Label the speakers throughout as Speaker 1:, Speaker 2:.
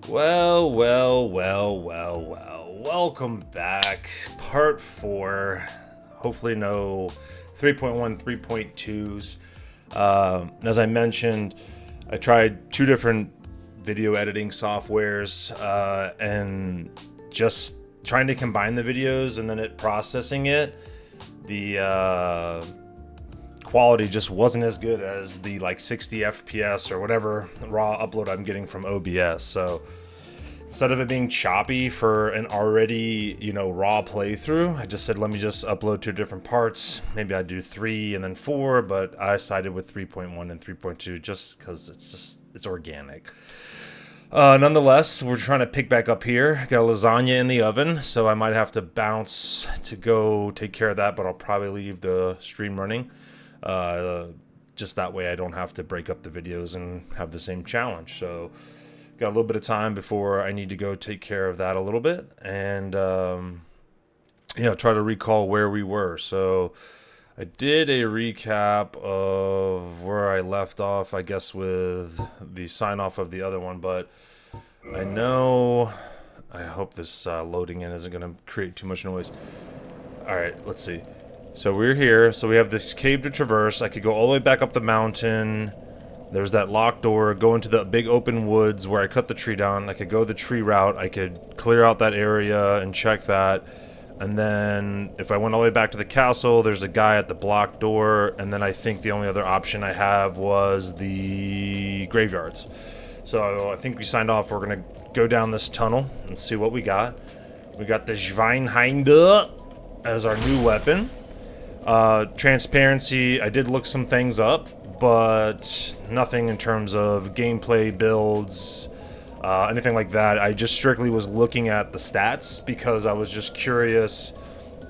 Speaker 1: Well. Welcome back. Part 4. Hopefully no 3.1, 3.2s. As I mentioned, I tried 2 different video editing softwares and just trying to combine the videos and then processing it. The quality just wasn't as good as the 60 FPS or whatever raw upload I'm getting from OBS. So instead of it being choppy for an already, raw playthrough, I just said, let me just upload 2 different parts. Maybe I'd do 3 and then 4, but I sided with 3.1 and 3.2 just because it's organic. Nonetheless, we're trying to pick back up here. Got a lasagna in the oven, so I might have to bounce to go take care of that, but I'll probably leave the stream running. Just that way I don't have to break up the videos and have the same challenge. So got a little bit of time before I need to go take care of that a little bit and try to recall where we were. So I did a recap of where I left off, I guess, with the sign off of the other one, but I hope this loading in isn't going to create too much noise. All right, let's see. So we're here. So we have this cave to traverse. I could go all the way back up the mountain. There's that locked door. Go into the big open woods where I cut the tree down. I could go the tree route. I could clear out that area and check that. And then if I went all the way back to the castle, there's a guy at the blocked door. And then I think the only other option I have was the graveyards. So I think we signed off. We're going to go down this tunnel and see what we got. We got the Schweinhinde as our new weapon. Transparency, I did look some things up, but nothing in terms of gameplay builds, anything like that. I just strictly was looking at the stats because I was just curious,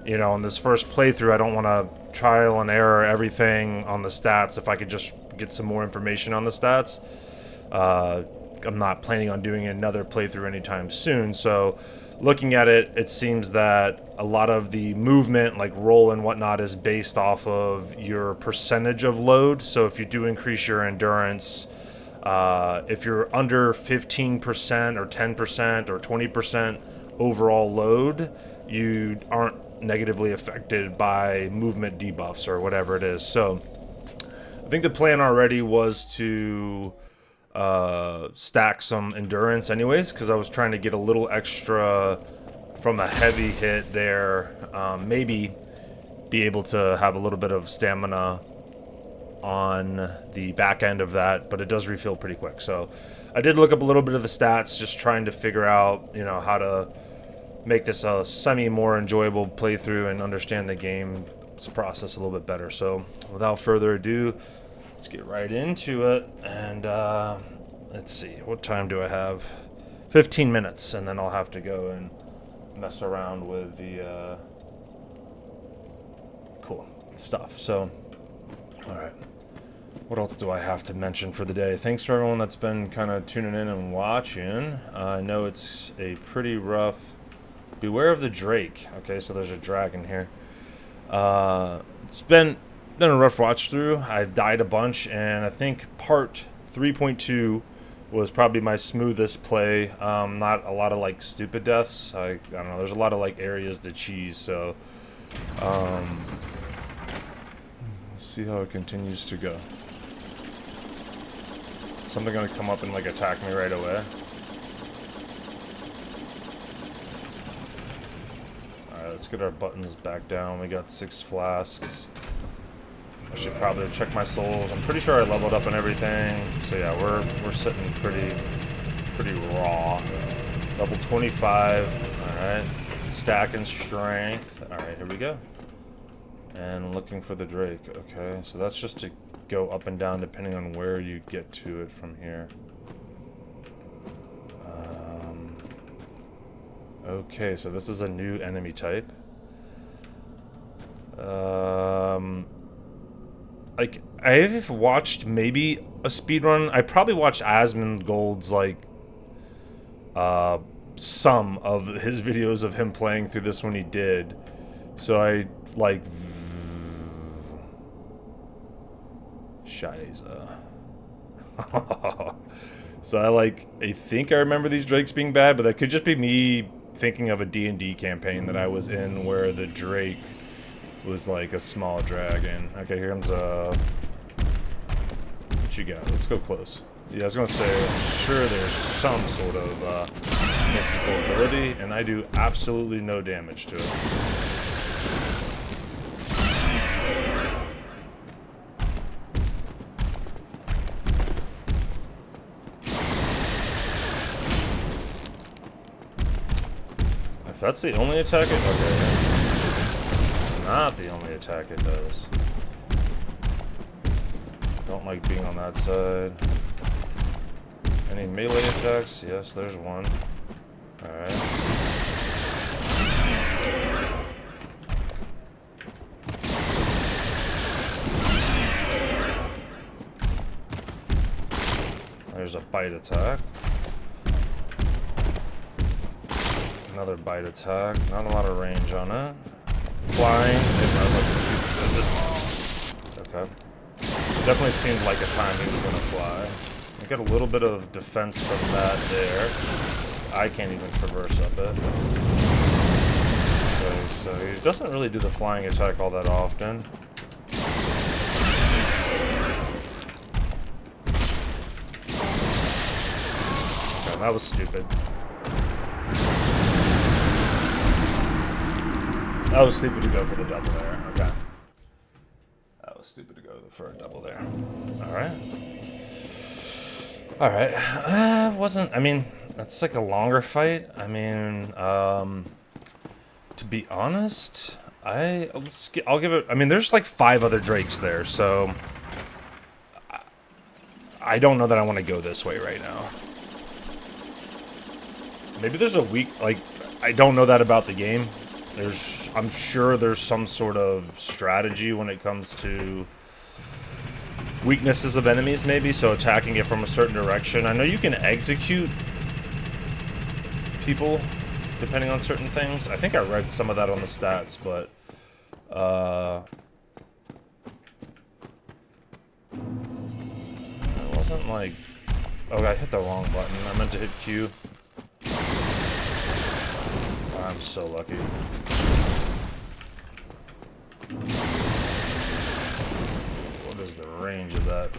Speaker 1: in this first playthrough. I don't want to trial and error everything on the stats. If I could just get some more information on the stats, I'm not planning on doing another playthrough anytime soon. So looking at it, it seems that a lot of the movement, like roll and whatnot, is based off of your percentage of load. So if you do increase your endurance, if you're under 15% or 10% or 20% overall load, you aren't negatively affected by movement debuffs or whatever it is. So I think the plan already was to stack some endurance anyways, because I was trying to get a little extra from a heavy hit there. Maybe be able to have a little bit of stamina on the back end of that, but it does refill pretty quick. So I did look up a little bit of the stats, just trying to figure out how to make this a semi more enjoyable playthrough and understand the game's process a little bit better. So without further ado, let's get right into it. And let's see, what time do I have? 15 minutes, and then I'll have to go and mess around with the cool stuff. So, all right, what else do I have to mention for the day? Thanks for everyone that's been kind of tuning in and watching. I know it's a pretty rough. Beware of the Drake. Okay, so there's a dragon here. It's been a rough watch through. I've died a bunch, and I think part 3.2 was probably my smoothest play. Not a lot of stupid deaths. I don't know. There's a lot of areas to cheese. So let's see how it continues to go. Something gonna come up and attack me right away. All right, let's get our buttons back down. We got 6 flasks. I should probably check my souls. I'm pretty sure I leveled up and everything. So yeah, we're sitting pretty raw. Level 25. Alright. Stacking strength. Alright, here we go. And looking for the Drake. Okay, so that's just to go up and down depending on where you get to it from here. Okay, so this is a new enemy type. I've watched maybe a speedrun. I probably watched Asmongold's some of his videos of him playing through this when he did. So I Shiza. So I think I remember these drakes being bad, but that could just be me thinking of a D&D campaign that I was in where the drake was like a small dragon. Okay, here comes what you got? Let's go close. Yeah, I was gonna say, I'm sure there's some sort of mystical ability, and I do absolutely no damage to it. If that's the only attack it... Okay. Not the only attack it does. Don't like being on that side. Any melee attacks? Yes, there's one. Alright. There's a bite attack. Another bite attack. Not a lot of range on it. Flying. Okay. Definitely seemed like a time he was gonna fly. I got a little bit of defense from that there. I can't even traverse up it. Okay, so he doesn't really do the flying attack all that often. Okay, that was stupid. That was stupid to go for the double there. Okay. That was stupid to go for a double there. Alright. Alright. Wasn't... I mean, that's like a longer fight. I mean, to be honest, I'll give it... I mean, there's like 5 other drakes there, so... I don't know that I want to go this way right now. Maybe there's a weak... Like, I don't know that about the game. I'm sure there's some sort of strategy when it comes to weaknesses of enemies, maybe, so attacking it from a certain direction. I know you can execute people depending on certain things. I think I read some of that on the stats, but it wasn't like... Oh, I hit the wrong button. I meant to hit Q. I'm so lucky. What is the range of that?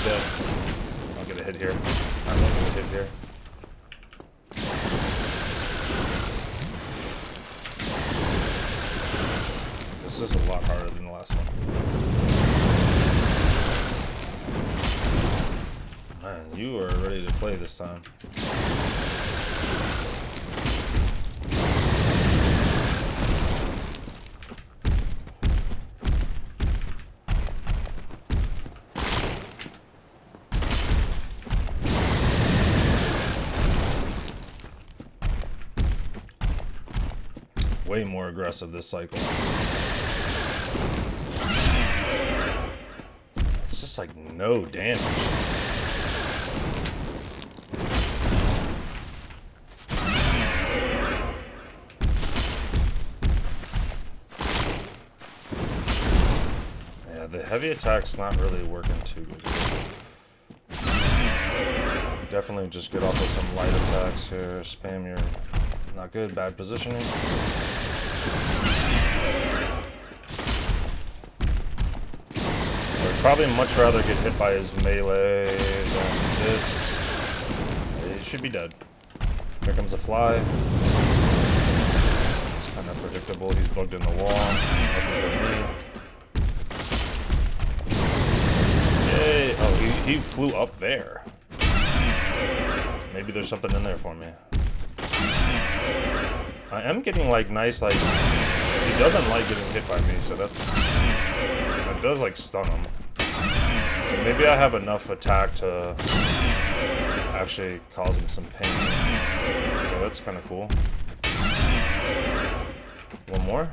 Speaker 1: Dead. I'll get a hit here. I'm not gonna hit here. This is a lot harder than the last one. Man, you are ready to play this time. Way more aggressive this cycle. It's just like no damage. Yeah, the heavy attack's not really working too good. Definitely just get off with some light attacks here. Spam your... Not good, bad positioning. I'd probably much rather get hit by his melee than this. He should be dead. Here comes a fly. It's kind of predictable. He's bugged in the wall. Nothing for me. Yay! Oh, he flew up there. Maybe there's something in there for me. I am getting like nice, like, he doesn't like getting hit by me, so that does like stun him. So maybe I have enough attack to actually cause him some pain. Okay, that's kind of cool. One more.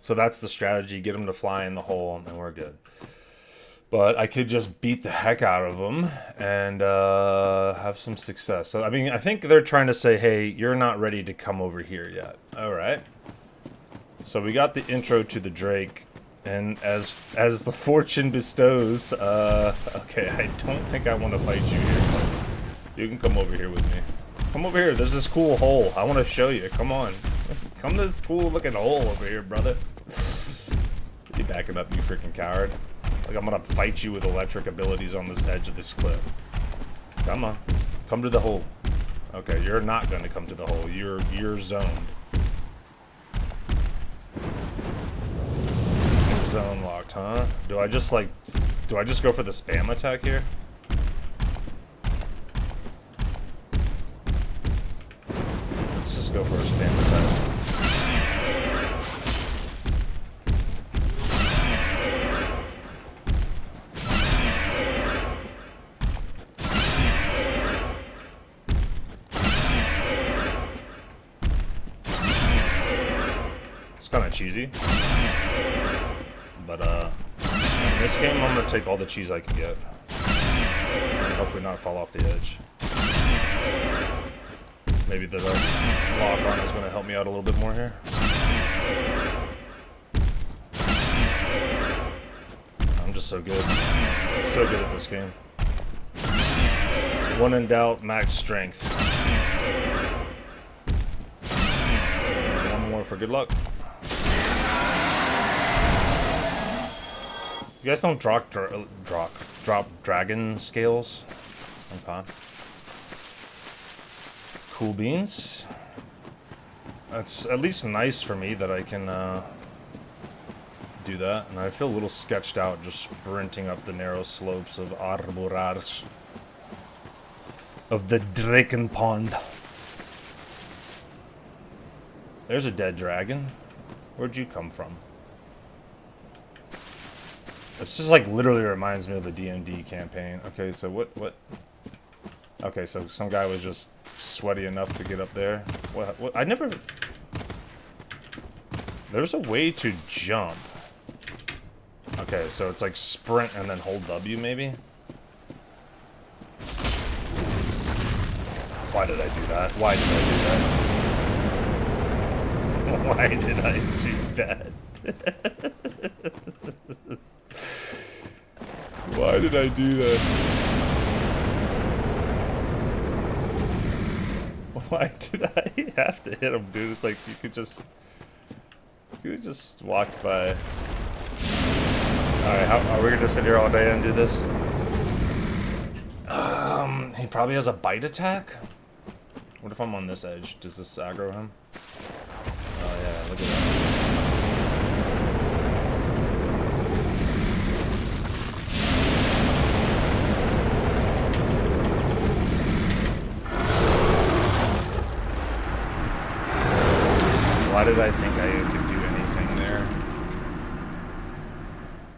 Speaker 1: So that's the strategy, get him to fly in the hole and we're good. But I could just beat the heck out of them and have some success. So, I mean, I think they're trying to say, hey, you're not ready to come over here yet. All right. So we got the intro to the Drake, and as the fortune bestows, okay, I don't think I want to fight you here, but you can come over here with me. Come over here, there's this cool hole. I want to show you, come on. Come to this cool looking hole over here, brother. You backing up, you freaking coward. Like I'm gonna fight you with electric abilities on this edge of this cliff. Come on, come to the hole. Okay, you're not gonna come to the hole. You're zoned. You're zone locked, huh? Do I just go for the spam attack here? Let's just go for a spam attack. Kind of cheesy, but in this game I'm gonna take all the cheese I can get and hopefully not fall off the edge. Maybe the lock on is gonna help me out a little bit more here. I'm just so good at this game. When in doubt, max strength. And one more for good luck. You guys don't drop dragon scales? Okay. Cool beans. That's at least nice for me that I can do that. And I feel a little sketched out just sprinting up the narrow slopes of Arborars. Of the Draken Pond. There's a dead dragon. Where'd you come from? This just like literally reminds me of a D&D campaign. Okay, so what? Okay, so some guy was just sweaty enough to get up there. What? I never... There's a way to jump. Okay, so it's like sprint and then hold W maybe? Why did I do that? Why did I do that? Why did I do that? Why did I do that? Why did I have to hit him, dude? It's like you could just walk by. Alright, are we gonna sit here all day and do this? He probably has a bite attack? What if I'm on this edge? Does this aggro him? Oh yeah, look at that. Why did I think I could do anything there?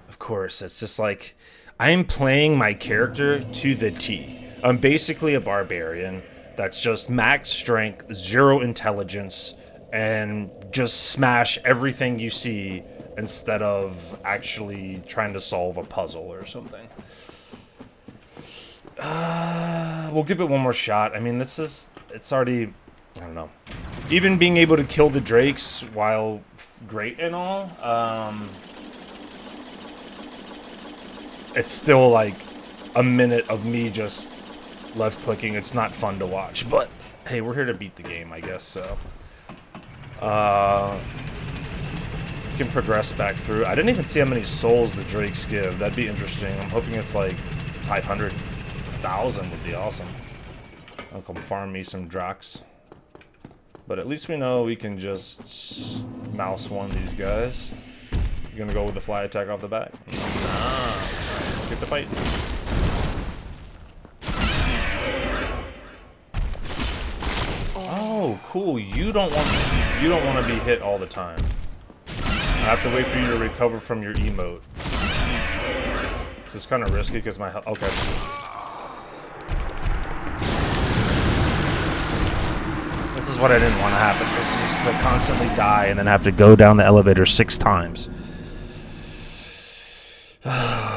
Speaker 1: Of course, it's just like, I'm playing my character to the T. I'm basically a barbarian that's just max strength, 0 intelligence, and just smash everything you see instead of actually trying to solve a puzzle or something. We'll give it one more shot. I mean, it's already, I don't know. Even being able to kill the drakes, while great and all, it's still like a minute of me just left-clicking. It's not fun to watch, but hey, we're here to beat the game, I guess, so. We can progress back through. I didn't even see how many souls the drakes give. That'd be interesting. I'm hoping it's like 500. 1,000 would be awesome. I'll come farm me some Drax. But at least we know we can just mouse one these guys. You gonna go with the fly attack off the bat? Nah. Let's get the fight. Oh, cool. You don't want to be hit all the time. I have to wait for you to recover from your emote. This is kind of risky because my health. Okay. This is what I didn't want to happen. This is to constantly die and then have to go down the elevator 6 times.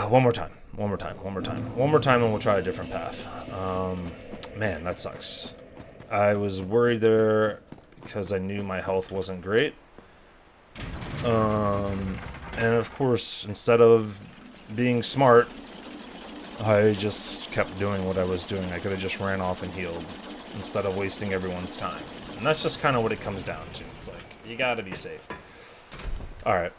Speaker 1: One more time. One more time. One more time. One more time and we'll try a different path. Man, that sucks. I was worried there because I knew my health wasn't great. And of course, instead of being smart, I just kept doing what I was doing. I could have just ran off and healed instead of wasting everyone's time. And that's just kind of what it comes down to. It's like, you gotta be safe. Alright.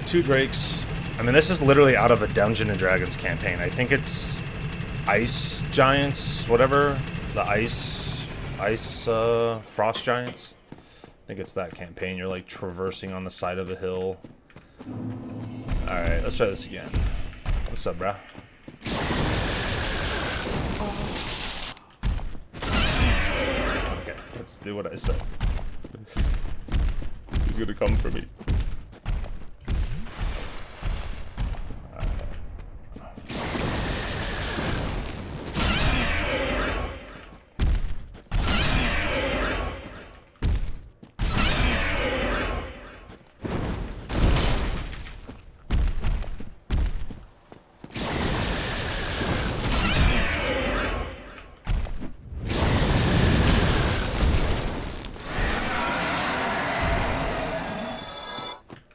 Speaker 1: 2 Drakes. I mean, this is literally out of a Dungeons & Dragons campaign. I think it's Ice Giants, whatever. The Ice, Frost Giants. I think it's that campaign. You're like traversing on the side of a hill. Alright, let's try this again. What's up, brah? Okay, let's do what I said. He's gonna come for me.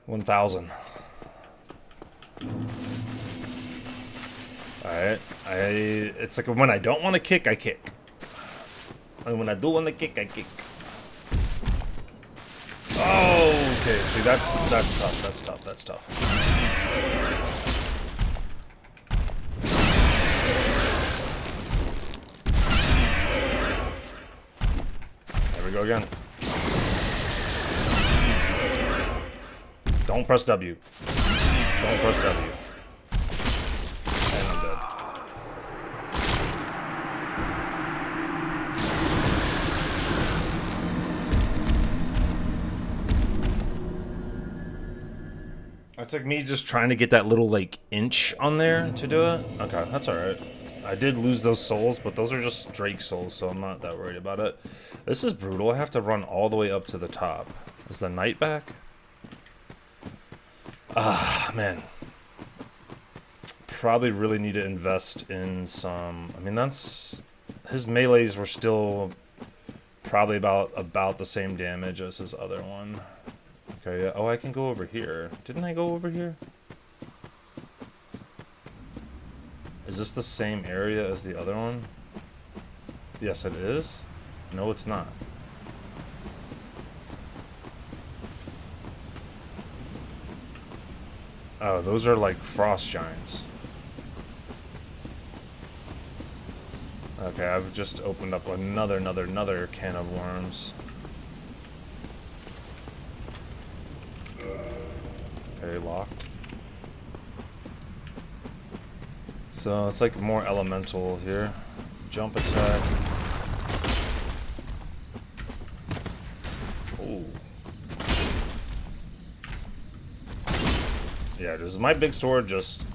Speaker 1: 1,000. Alright. It's like when I don't want to kick, I kick. And when I do want to kick, I kick. Oh, okay. See, that's tough. That's tough. That's tough. There we go again. Don't press W. Don't press W. And I'm dead. It's like me just trying to get that little, like, inch on there to do it. Okay, that's alright. I did lose those souls, but those are just Drake souls, so I'm not that worried about it. This is brutal. I have to run all the way up to the top. Is the knight back? Ah, man. Probably really need to invest in some... I mean, that's... His melees were still probably about the same damage as his other one. Okay, yeah. Oh, I can go over here. Didn't I go over here? Is this the same area as the other one? Yes, it is. No, it's not. Oh, those are like frost giants. Okay, I've just opened up another can of worms. Okay, locked. So it's like more elemental here. Jump attack. Ooh. Yeah, does my big sword just...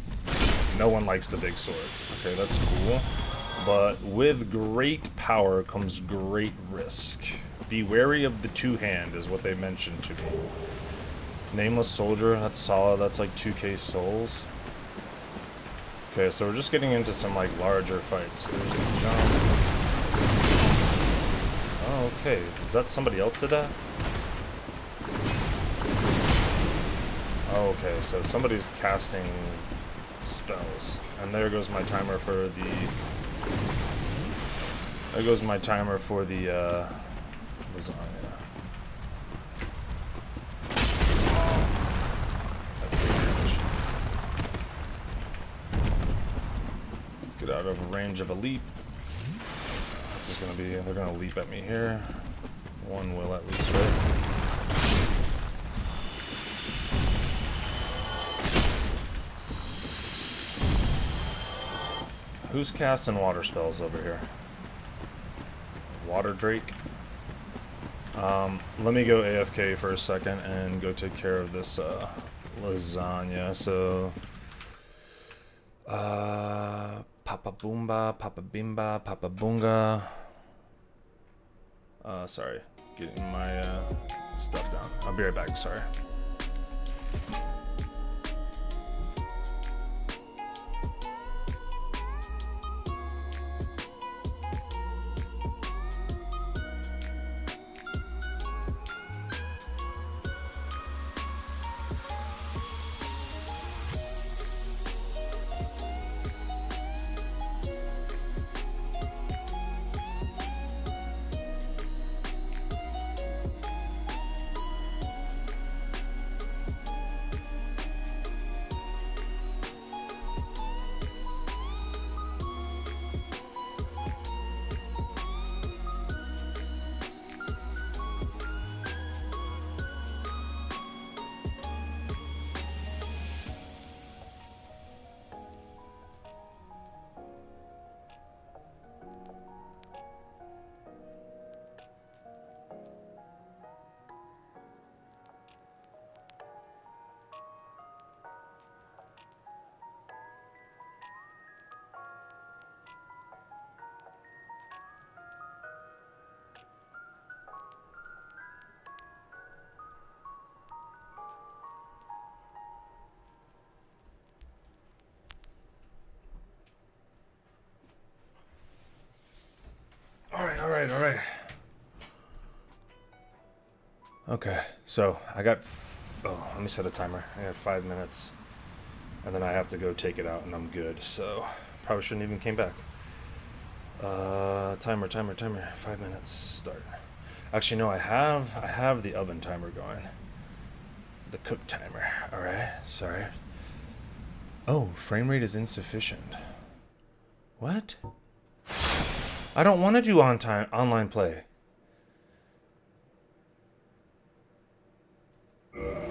Speaker 1: No one likes the big sword. Okay, that's cool. But with great power comes great risk. Be wary of the two-hand is what they mentioned to me. Nameless Soldier, that's solid. That's like 2k souls. Okay, so we're just getting into some like larger fights. There's a jump. Oh, okay. Is that somebody else did that? Oh, okay, so somebody's casting spells. And there goes my timer for the... There goes my timer for the, lasagna. That's big damage. Get out of range of a leap. This is gonna be... They're gonna leap at me here. One will at least, right? Who's casting water spells over here? Water Drake? Let me go AFK for a second and go take care of this lasagna. So, Papa Boomba, Papa Bimba, Papa Boonga. Sorry, getting my stuff down. I'll be right back. Sorry. right, all right. Okay, so I got... oh, let me set a timer. I got 5 minutes. And then I have to go take it out and I'm good. So, probably shouldn't even came back. Timer. 5 minutes. Start. Actually, no, I have the oven timer going. The cook timer. All right. Sorry. Oh, frame rate is insufficient. What? I don't want to do online play.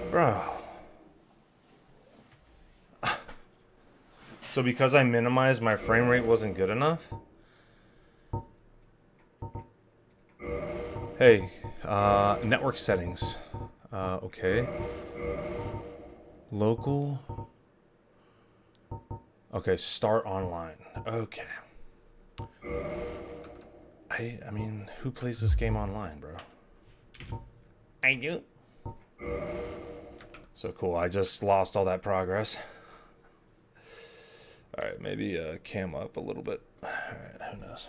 Speaker 1: Bro. So because I minimized, my frame rate wasn't good enough? Hey, network settings. Okay. Local. Okay, start online. Okay. I mean, who plays this game online, bro? I do. So cool, I just lost all that progress. Alright, maybe cam up a little bit. Alright, who knows?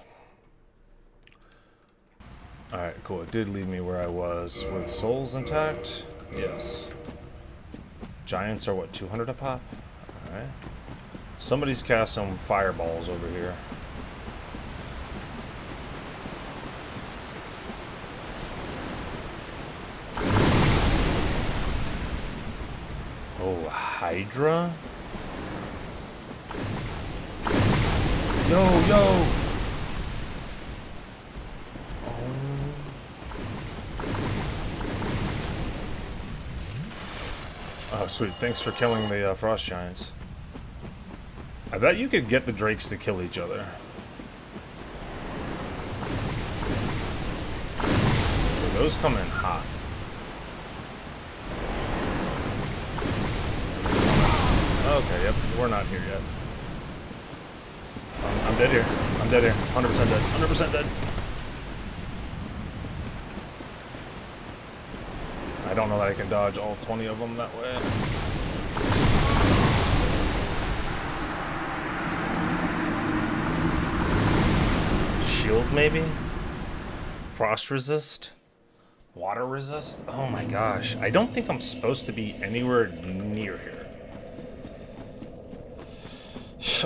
Speaker 1: Alright, cool. It did leave me where I was with souls intact. Yes. Giants are what, 200 a pop? Alright. Somebody's cast some fireballs over here. Oh, Hydra? Yo! Oh, sweet. Thanks for killing the frost giants. I bet you could get the drakes to kill each other. So those come in hot. Okay, yep. We're not here yet. I'm dead here. I'm dead here. 100% dead. 100% dead. I don't know that I can dodge all 20 of them that way. Shield, maybe? Frost resist? Water resist? Oh my gosh. I don't think I'm supposed to be anywhere near here.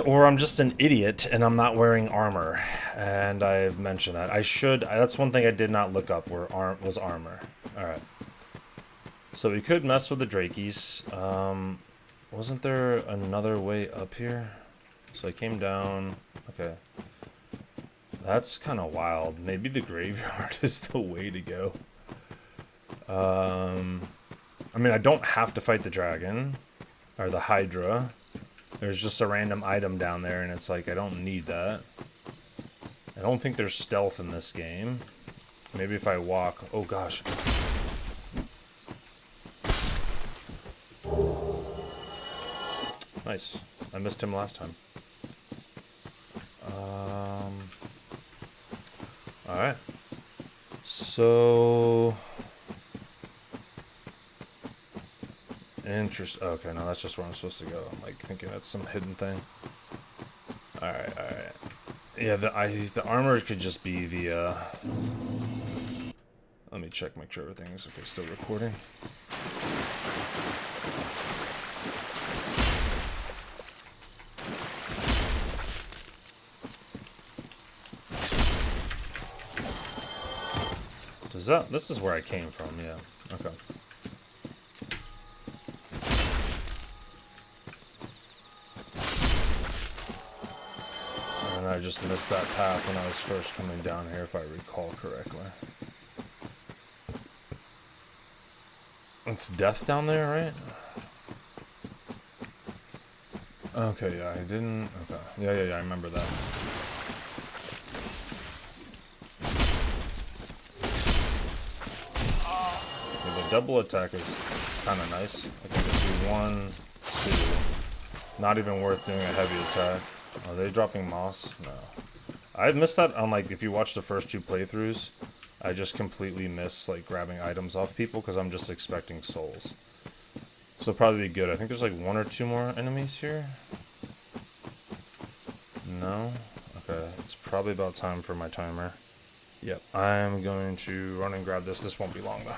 Speaker 1: Or I'm just an idiot and I'm not wearing armor. And I've mentioned that. I should. That's one thing I did not look up was armor. Alright. So we could mess with the Drakies. Wasn't there another way up here? So I came down. Okay. That's kind of wild. Maybe the graveyard is the way to go. I mean, I don't have to fight the dragon. Or the Hydra. There's just a random item down there, and it's like, I don't need that. I don't think there's stealth in this game. Maybe if I walk... oh, gosh. Nice. I missed him last time. Alright. So... okay, no, that's just where I'm supposed to go. I'm like thinking that's some hidden thing. Alright. Yeah, the armor could just be the let me check, make sure everything's okay, still recording. This is where I came from, yeah. Okay. And I just missed that path when I was first coming down here, if I recall correctly. It's death down there, right? Okay, yeah, I didn't... okay. Yeah, I remember that. Double attack is kind of nice. I can just do 1, 2. Not even worth doing a heavy attack. Are they dropping moss? No. I missed that on, like, if you watch the first 2 playthroughs, I just completely miss, like, grabbing items off people because I'm just expecting souls. So it'll probably be good. I think there's, like, 1 or 2 more enemies here. No? Okay, it's probably about time for my timer. Yep, I'm going to run and grab this. This won't be long though.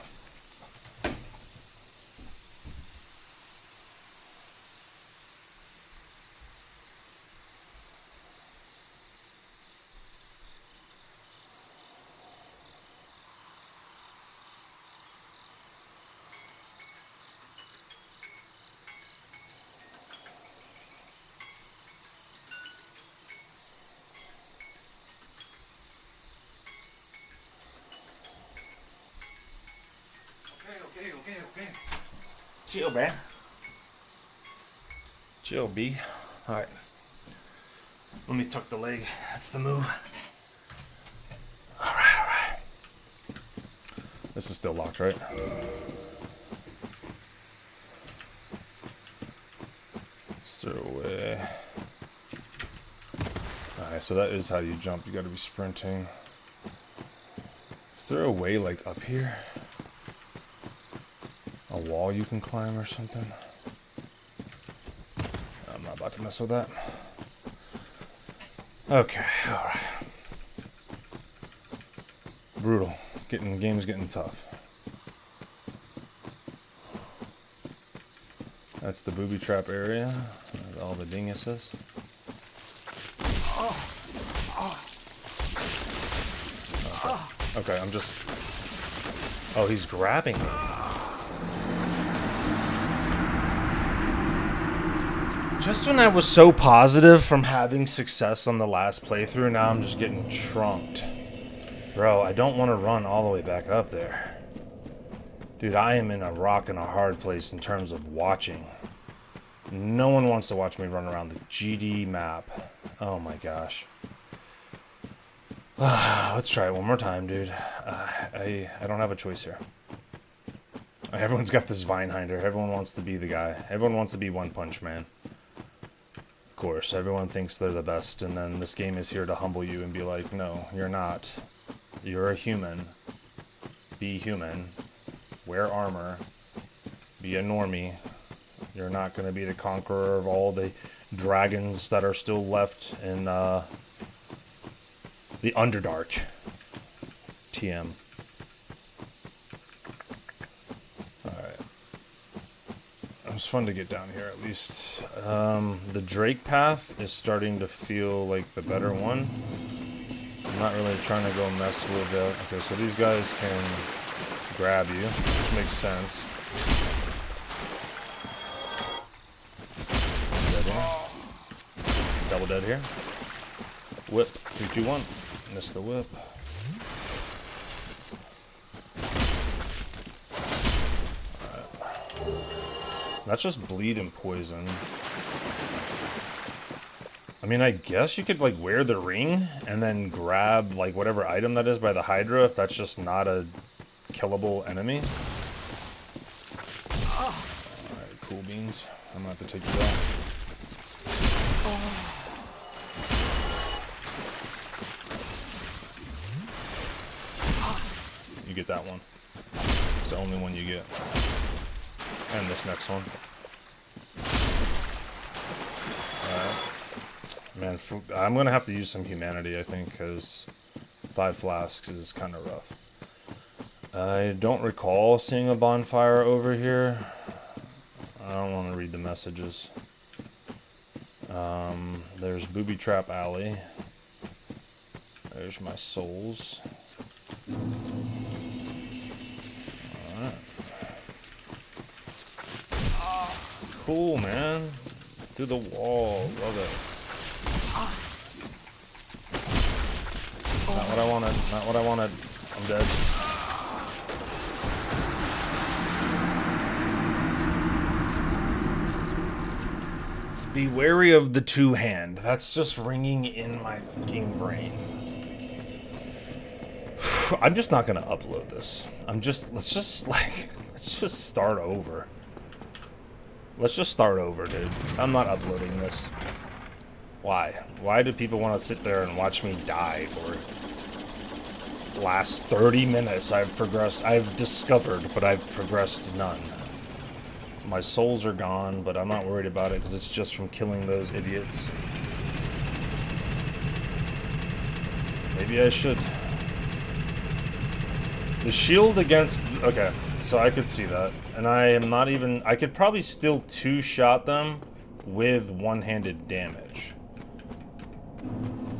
Speaker 1: Okay. Chill, man. Chill, B. Alright. Let me tuck the leg. That's the move. Alright. This is still locked, right? So, alright, so that is how you jump. You gotta be sprinting. Is there a way, like, up here? A wall you can climb or something? I'm not about to mess with that. Okay, alright. Brutal. The game's getting tough. That's the booby trap area. All the dinguses. Okay, I'm just... Oh, he's grabbing me. Just when I was so positive from having success on the last playthrough, now I'm just getting trunked. Bro, I don't want to run all the way back up there. Dude, I am in a rock and a hard place in terms of watching. No one wants to watch me run around the GD map. Oh my gosh. Let's try it one more time, dude. I don't have a choice here. Everyone's got this Vinehinder. Everyone wants to be the guy. Everyone wants to be One Punch Man. Of course, everyone thinks they're the best, and then this game is here to humble you and be like, no, you're not. You're a human. Be human. Wear armor. Be a normie. You're not going to be the conqueror of all the dragons that are still left in the Underdark. TM. Alright. It was fun to get down here at least. The Drake path is starting to feel like the better one. I'm not really trying to go mess with it. Okay, so these guys can grab you, which makes sense. Dead here. Double dead here. Whip. 3, 2, 1. Missed the whip. Alright. That's just bleed and poison. I mean, I guess you could, like, wear the ring and then grab, like, whatever item that is by the Hydra if that's just not a killable enemy. Alright, cool beans. I'm gonna have to take you out. You get that one. It's the only one you get. And this next one. Man, I'm gonna have to use some humanity, I think, because 5 flasks is kind of rough. I don't recall seeing a bonfire over here. I don't want to read the messages. There's Booby Trap Alley. There's my souls. Alright. Cool, man. Through the wall. Love it. Not what I wanted. Not what I wanted. I'm dead. Be wary of the two-hand. That's just ringing in my fucking brain. I'm just not gonna upload this. Let's just start over. Let's just start over, dude. I'm not uploading this. Why? Why do people want to sit there and watch me die for the last 30 minutes? I've discovered, but I've progressed none. My souls are gone, but I'm not worried about it because it's just from killing those idiots. Maybe I should. The shield against... Okay, so I could see that. And I am not even... I could probably still two-shot them with one-handed damage.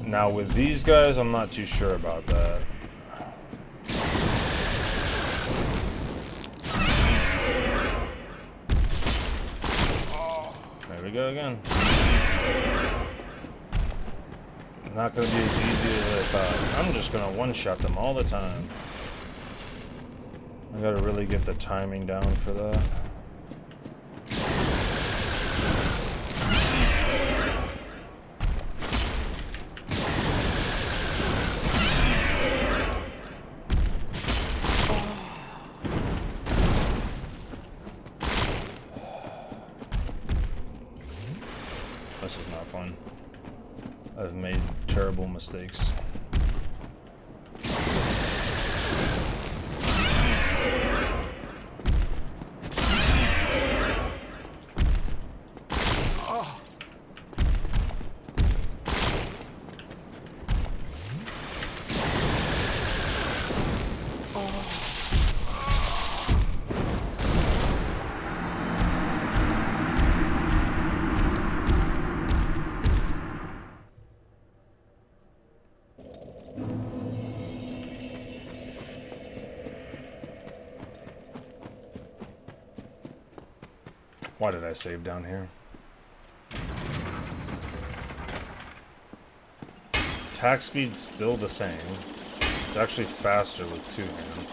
Speaker 1: Now, with these guys, I'm not too sure about that. There we go again. Not gonna be as easy as I thought. I'm just gonna one-shot them all the time. I gotta really get the timing down for that. This is not fun. I've made terrible mistakes. Why did I save down here? Attack speed's still the same. It's actually faster with two-hand.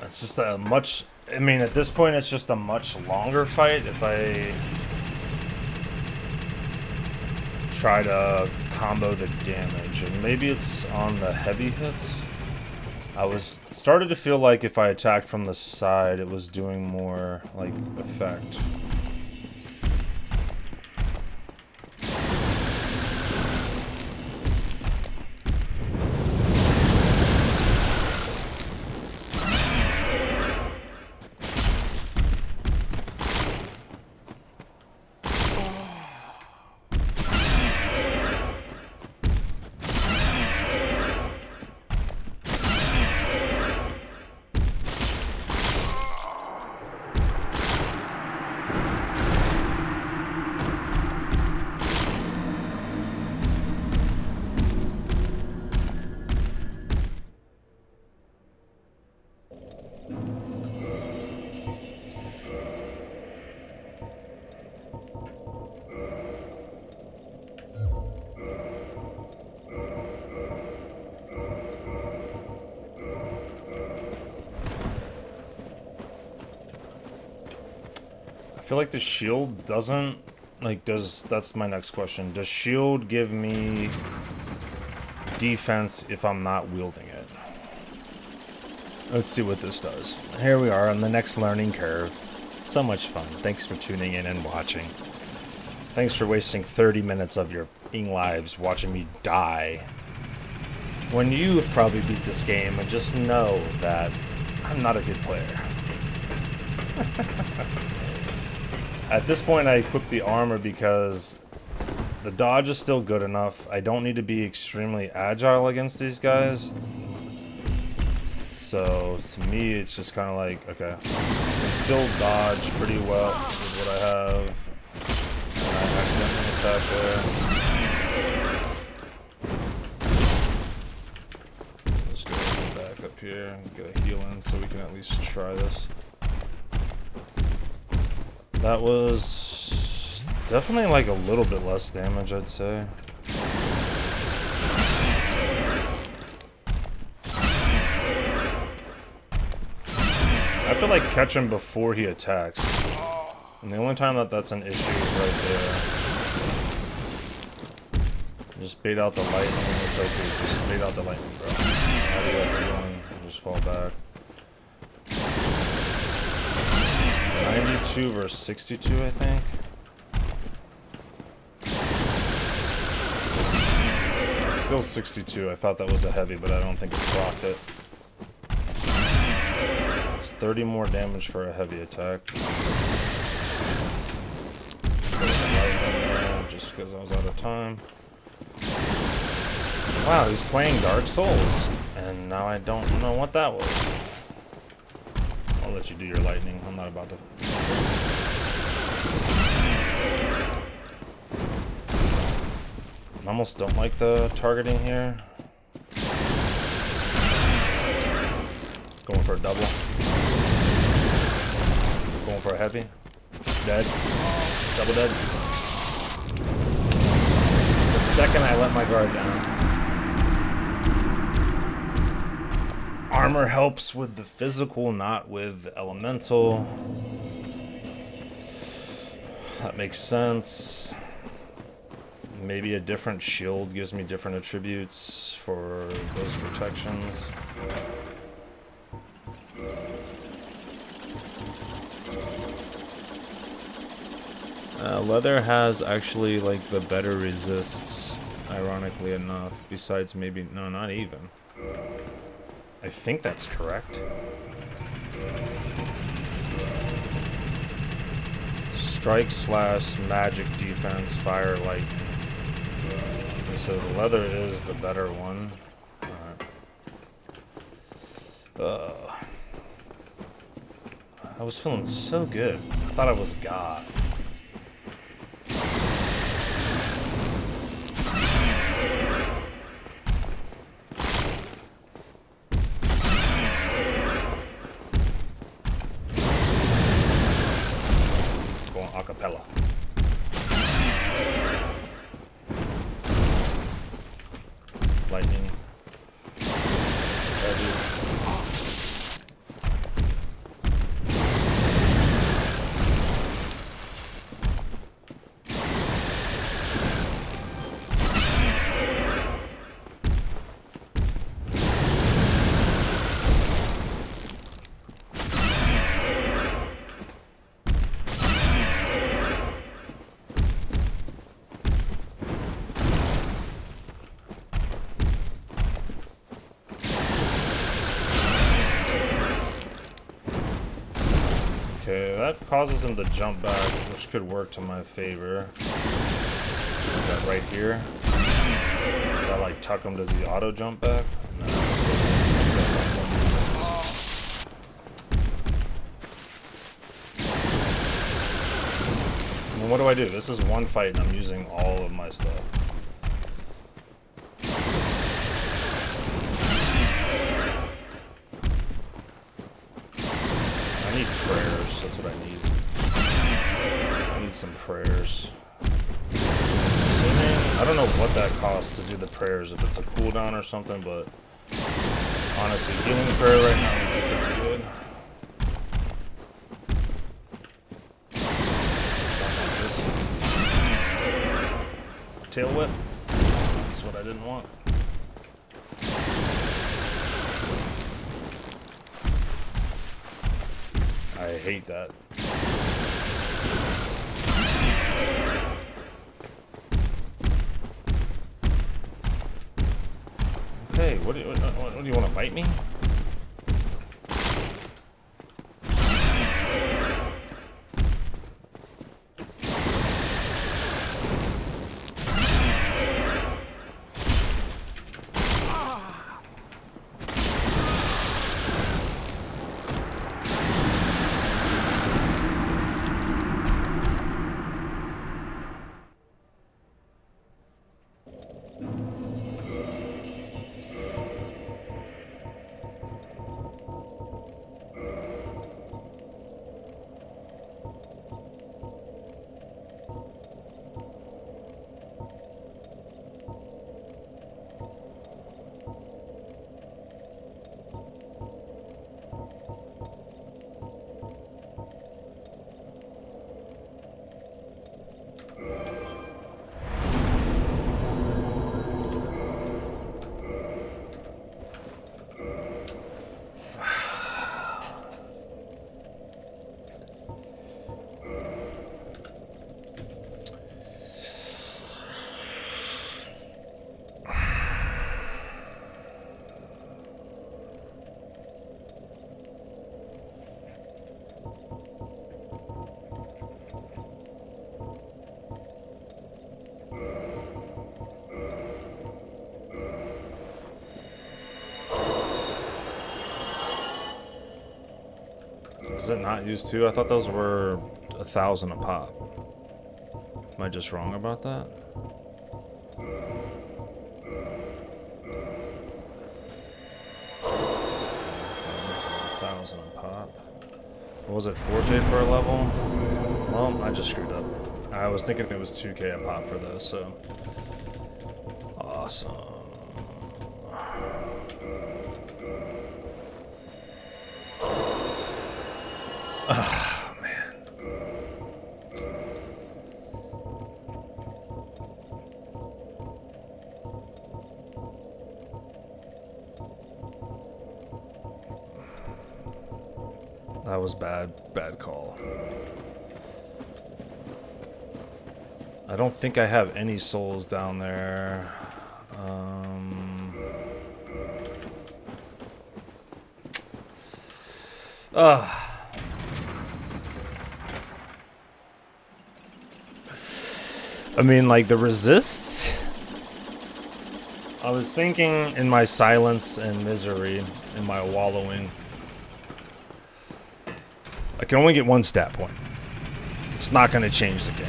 Speaker 1: It's just a much... I mean, at this point, it's just a much longer fight if I try to combo the damage. And maybe it's on the heavy hits. I started to feel like if I attacked from the side, it was doing more, like, effect. I feel like the shield doesn't, like, that's my next question. Does shield give me defense if I'm not wielding it? Let's see what this does. Here we are on the next learning curve. So much fun. Thanks for tuning in and watching. Thanks for wasting 30 minutes of your lives watching me die. When you've probably beat this game and just know that I'm not a good player. At this point, I equip the armor because the dodge is still good enough. I don't need to be extremely agile against these guys. So, to me, it's just kind of like, okay, I still dodge pretty well with what I have. And I accidentally attack there. Let's go back up here and get a heal in so we can at least try this. That was definitely like a little bit less damage, I'd say. I have to like catch him before he attacks. And the only time that that's an issue is right there. Just bait out the lightning. It's okay. Just bait out the lightning, bro. How do you have to go and just fall back? 92 versus 62, I think. It's still 62. I thought that was a heavy, but I don't think it's rocket. It's 30 more damage for a heavy attack. Just because I was out of time. Wow, he's playing Dark Souls, and now I don't know what that was. I'll let you do your lightning. I'm not about to. I almost don't like the targeting here. Going for a double. Going for a heavy. Dead. Double dead. The second I let my guard down. Armor helps with the physical, not with elemental. That makes sense. Maybe a different shield gives me different attributes for those protections. Leather has actually like the better resists, ironically enough, besides maybe, no, not even. I think that's correct. Strike slash magic defense, fire, lightning. Okay, so the leather is the better one. Alright. I was feeling so good. I thought I was God. Acapella. Lightning. Heavy. Okay, that causes him to jump back, which could work to my favor. Is that right here? If I like tuck him, does he auto jump back? No. I mean, what do I do? This is one fight and I'm using all of my stuff. I need prayers, that's what I need. I need some prayers. Assuming, I don't know what that costs to do the prayers, if it's a cooldown or something, but honestly, healing prayer right now would be pretty good. Tail whip? That's what I didn't want. I hate that. Okay, what do you want to bite me? Does it not use 2? I thought those were 1,000 a pop. Am I just wrong about that? $1,000 a pop. What was it, 4K for a level? Well, I just screwed up. I was thinking it was 2K a pop for those, so. Awesome. Ah, man. That was bad call. I don't think I have any souls down there. I mean, like, the resists? I was thinking in my silence and misery, in my wallowing, I can only get 1 stat point. It's not going to change the game.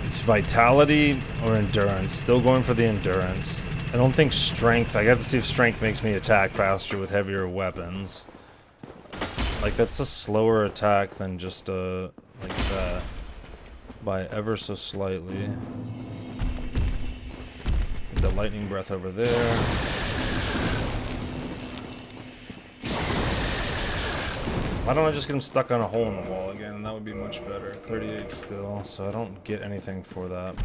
Speaker 1: It's vitality or endurance. Still going for the endurance. I don't think strength. I got to see if strength makes me attack faster with heavier weapons. Like, that's a slower attack than just like that. By ever so slightly. Get the lightning breath over there. Why don't I just get him stuck on a hole in the wall again? That would be much better. 38 still, so I don't get anything for that.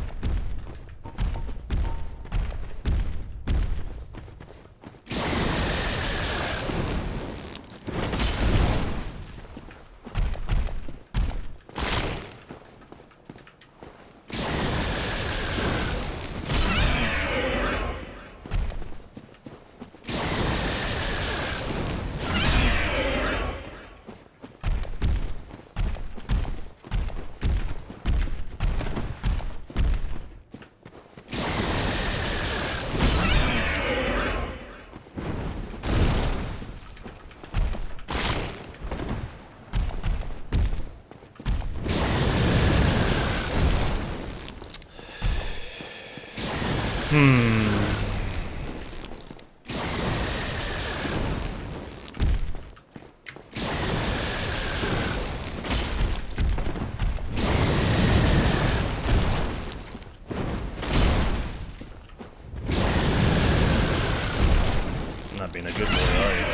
Speaker 1: Not being a good boy, are you?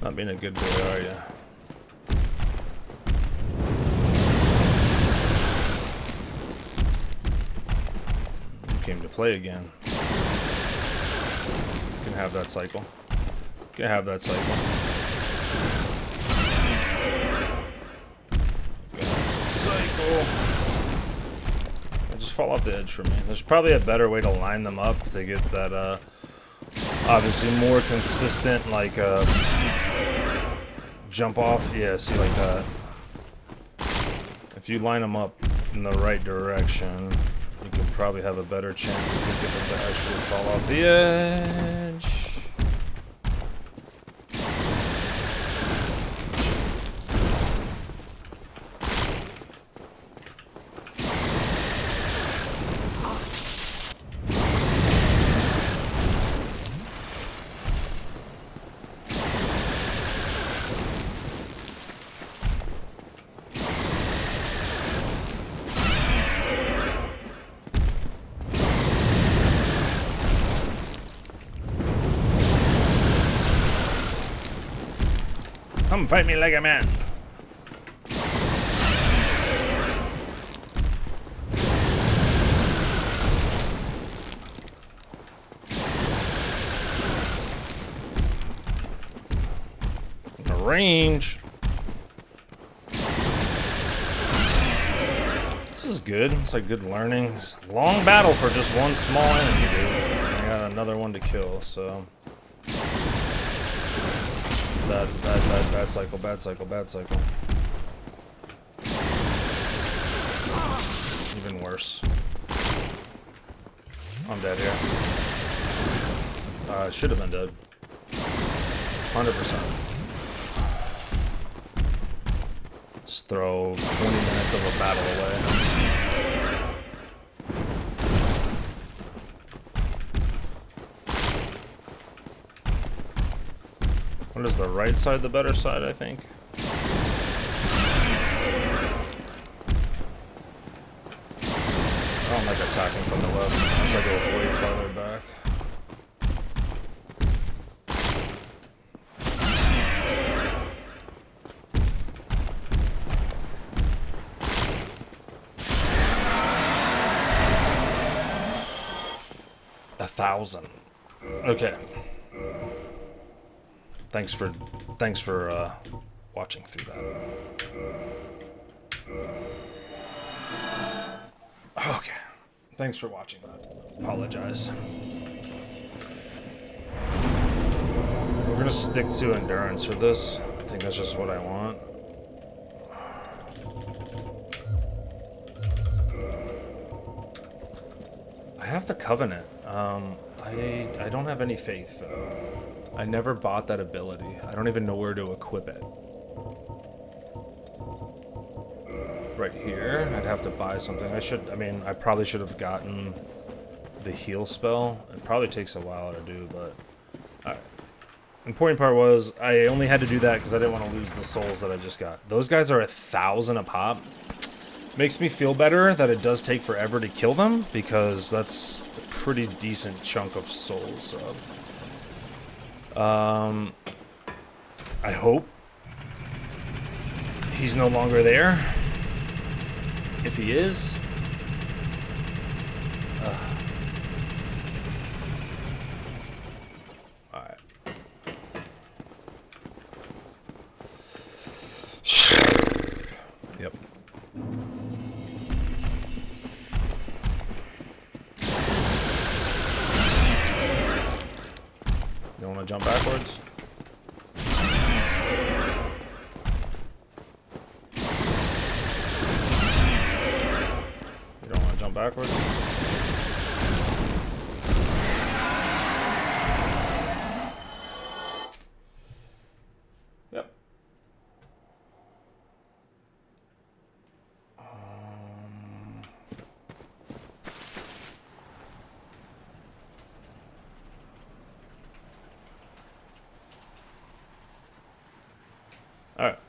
Speaker 1: Not being a good boy, are you? You came to play again. You can have that cycle. You can have that cycle. Just fall off the edge for me. There's probably a better way to line them up to get that obviously more consistent, like jump off. Yeah, see, like that. If you line them up in the right direction, you can probably have a better chance to get them to actually fall off the edge. Come fight me like a man. The range. This is good. It's like good learning. Long battle for just one small enemy, dude. I got another one to kill, so. Bad cycle, bad cycle, bad cycle. Even worse. I'm dead here. Should have been dead. 100%. Just throw 20 minutes of a battle away. What is the right side the better side, I think? I don't like attacking from the left unless I go way farther back. $1,000. Okay. Thanks for watching through that. Okay. Thanks for watching that. Apologize. We're gonna stick to endurance for this. I think that's just what I want. I have the Covenant. I don't have any faith though. I never bought that ability. I don't even know where to equip it. Right here, I'd have to buy something. I probably should have gotten the heal spell. It probably takes a while to do, but alright. Important part was I only had to do that because I didn't want to lose the souls that I just got. Those guys are 1,000 a pop. Makes me feel better that it does take forever to kill them because that's a pretty decent chunk of souls. I hope he's no longer there. If he is, alright. Yep. You want to jump backwards? You don't want to jump backwards? Yep. All right.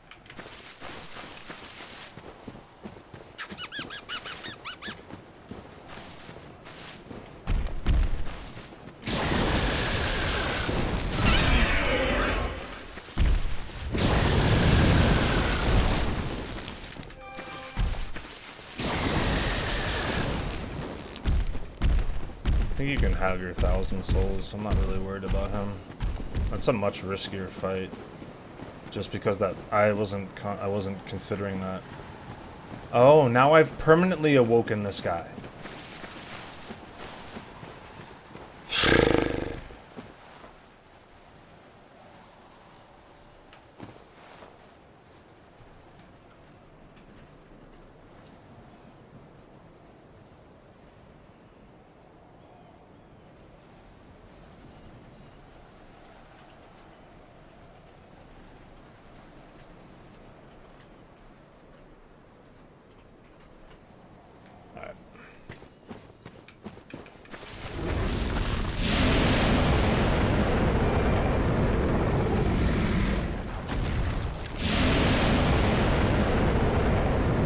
Speaker 1: I think you can have your 1,000 souls. I'm not really worried about him. That's a much riskier fight. Just because that I wasn't considering that. Oh, now I've permanently awoken this guy.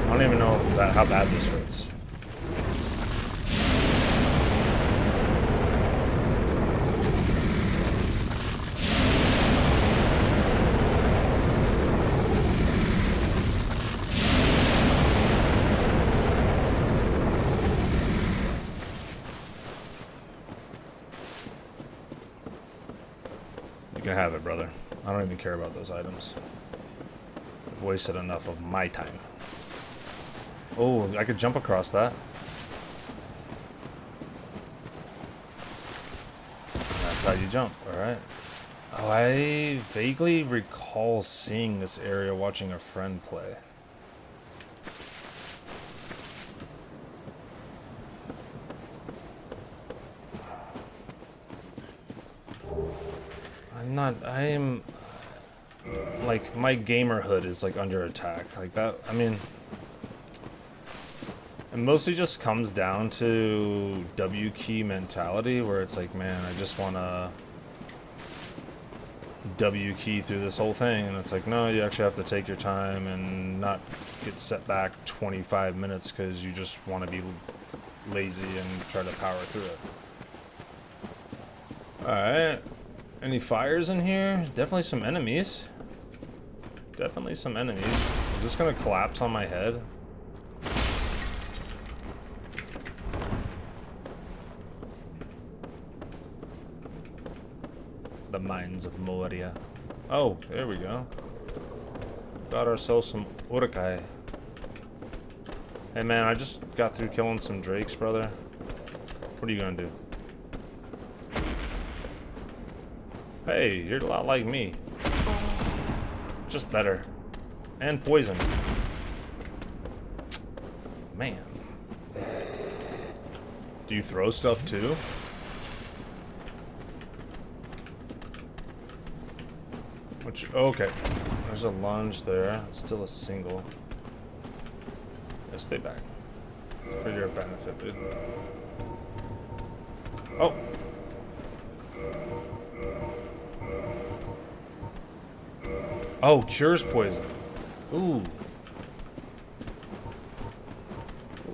Speaker 1: I don't even know how bad this hurts. You can have it, brother. I don't even care about those items. I've wasted enough of my time. Oh, I could jump across that. That's how you jump, alright. Oh, I vaguely recall seeing this area watching a friend play. I am, like, my gamerhood is, like, under attack. Like, that, I mean, it mostly just comes down to W key mentality, where it's like, man, I just want to W key through this whole thing, and it's like, no, you actually have to take your time and not get set back 25 minutes because you just want to be lazy and try to power through it. Alright. Any fires in here? Definitely some enemies. Definitely some enemies. Is this gonna collapse on my head? The Mines of Moria. Oh, there we go. Got ourselves some Urukai. Hey man, I just got through killing some drakes, brother. What are you gonna do? Hey, you're a lot like me. Just better. And poison. Man. Do you throw stuff too? Which, okay. There's a lunge there. It's still a single. Yeah, stay back. For your benefit, dude. Oh! Oh, cures poison. Ooh.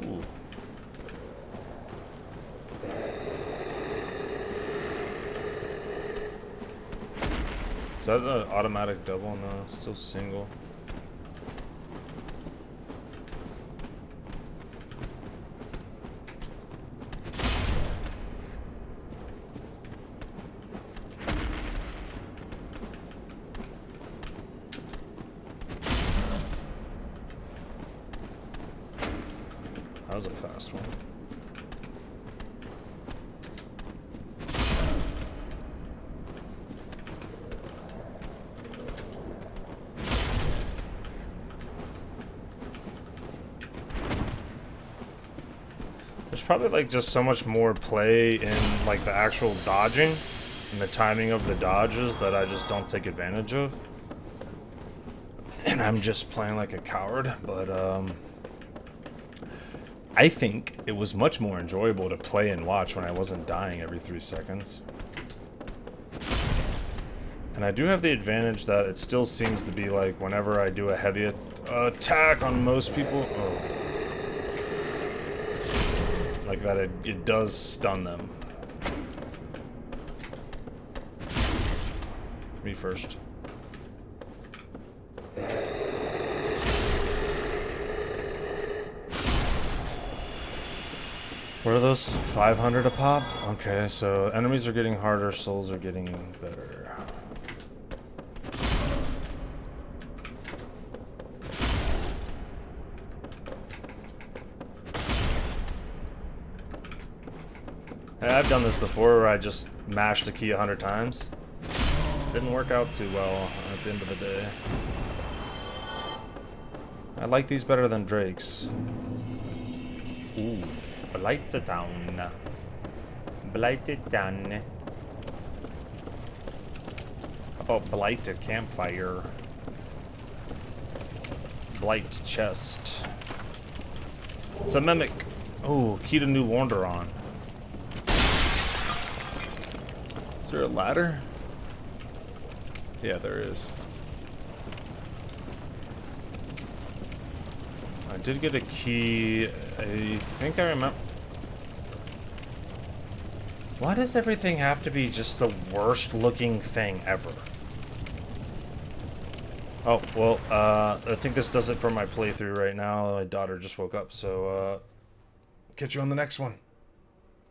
Speaker 1: Ooh. Is that an automatic double? No, it's still single. That was a fast one. There's probably like just so much more play in like the actual dodging and the timing of the dodges that I just don't take advantage of. And I'm just playing like a coward, but I think it was much more enjoyable to play and watch when I wasn't dying every 3 seconds. And I do have the advantage that it still seems to be like whenever I do a heavy attack on most people, like that it does stun them. Me first. What are those? 500 a pop? Okay, so enemies are getting harder, souls are getting better. Hey, I've done this before where I just mashed a key 100 times. Didn't work out too well at the end of the day. I like these better than Drake's. Ooh. Blighted Town. Blighted Town. How about Blighted Campfire? Blight Chest. It's a Mimic. Oh, key to New Lordaeron. Is there a ladder? Yeah, there is. I did get a key. I think I remember. Why does everything have to be just the worst looking thing ever? Oh, well, I think this does it for my playthrough right now. My daughter just woke up, so catch you on the next one.